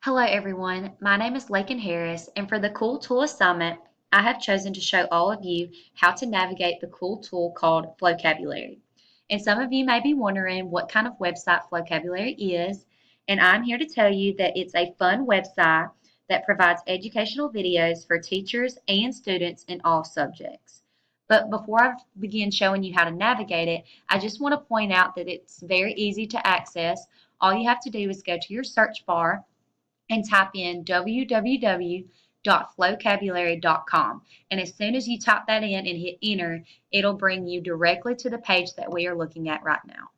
Hello everyone, my name is Lakin Harris, and for the Cool Tool assignment, I have chosen to show all of you how to navigate the cool tool called Flocabulary. And some of you may be wondering what kind of website Flocabulary is, and I'm here to tell you that it's a fun website that provides educational videos for teachers and students in all subjects. But before I begin showing you how to navigate it, I just want to point out that it's very easy to access. All you have to do is go to your search bar and type in www.flocabulary.com. And as soon as you type that in and hit enter, it'll bring you directly to the page that we are looking at right now.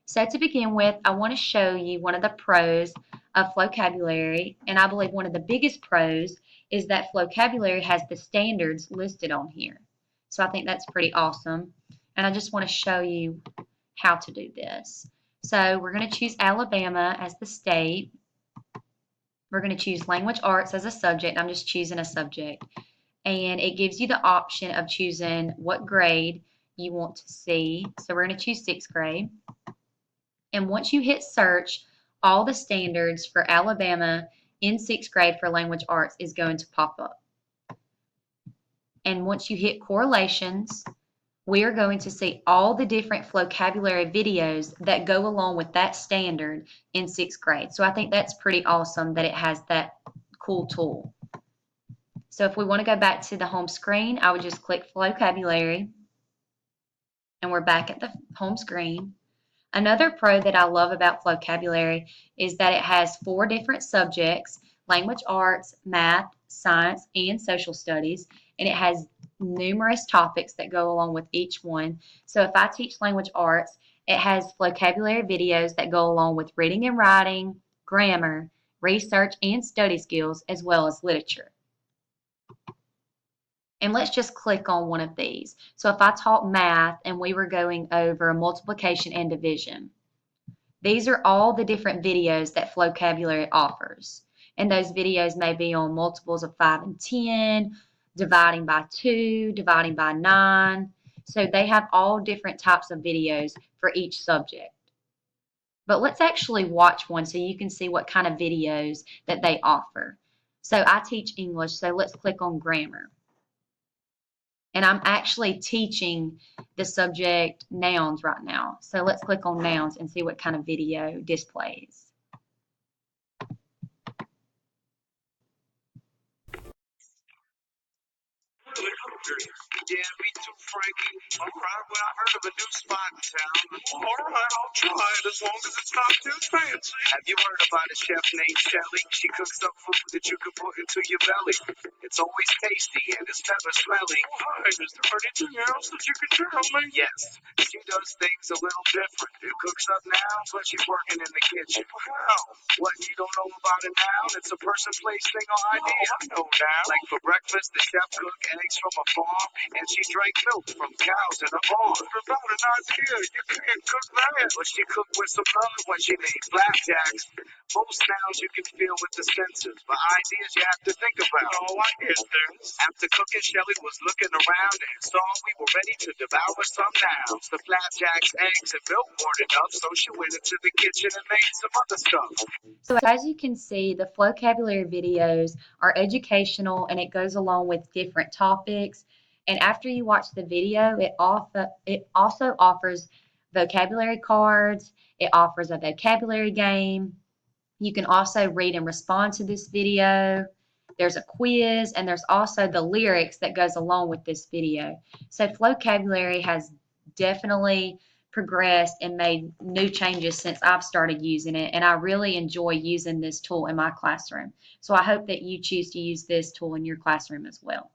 So to begin with, I want to show you one of the pros of Flocabulary, and I believe one of the biggest pros is that Flocabulary has the standards listed on here. So I think that's pretty awesome, and I just want to show you how to do this. So we're going to choose Alabama as the state. We're going to choose language arts as a subject. I'm just choosing a subject. And it gives you the option of choosing what grade you want to see. So we're going to choose 6th grade. And once you hit search, all the standards for Alabama in 6th grade for language arts is going to pop up. And once you hit correlations, we are going to see all the different Flocabulary videos that go along with that standard in 6th grade. So I think that's pretty awesome that it has that cool tool. So if we want to go back to the home screen, I would just click Flocabulary, and we're back at the home screen. Another pro that I love about Flocabulary is that it has 4 different subjects: language arts, math, science, and social studies, and it has numerous topics that go along with each one. So if I teach language arts, it has Flocabulary videos that go along with reading and writing, grammar, research and study skills, as well as literature. And let's just click on one of these. So if I taught math and we were going over multiplication and division, these are all the different videos that Flocabulary offers. And those videos may be on multiples of 5 and 10, dividing by 2, dividing by 9. So they have all different types of videos for each subject. But let's actually watch one so you can see what kind of videos that they offer. So I teach English, so let's click on grammar. And I'm actually teaching the subject nouns right now. So let's click on nouns and see what kind of video displays. Yeah, me too, Frankie. Alright, well, I heard of a new spot in town. Alright, I'll try it as long as it's not too fancy. Have you heard about a chef named Shelly? She cooks up food that you can put into your belly. It's always tasty and it's never smelly. Oh, hi, is there anything else that you can tell me? Yes, she does things a little different. It cooks up nouns when she's working in the kitchen. How? What you don't know about a noun? It's a person, place, thing, or idea. Oh, I know now. Like for breakfast, the chef cooked eggs from a farm, and she drank milk from cows in a barn. Without an idea, you can't cook that. But she cooked with some love when she made flapjacks. Most nouns you can feel with the senses, but ideas you have to think about. Oh, I get this. After cooking, Shelly was looking around and saw we were ready to devour some nouns. The flapjacks, eggs, and milk weren't enough, so she went into the kitchen and made some other stuff. So as you can see, the Flocabulary videos are educational and it goes along with different topics. And after you watch the video, it also offers vocabulary cards. It offers a vocabulary game. You can also read and respond to this video. There's a quiz, and there's also the lyrics that goes along with this video. So Flocabulary has definitely progressed and made new changes since I've started using it, and I really enjoy using this tool in my classroom. So I hope that you choose to use this tool in your classroom as well.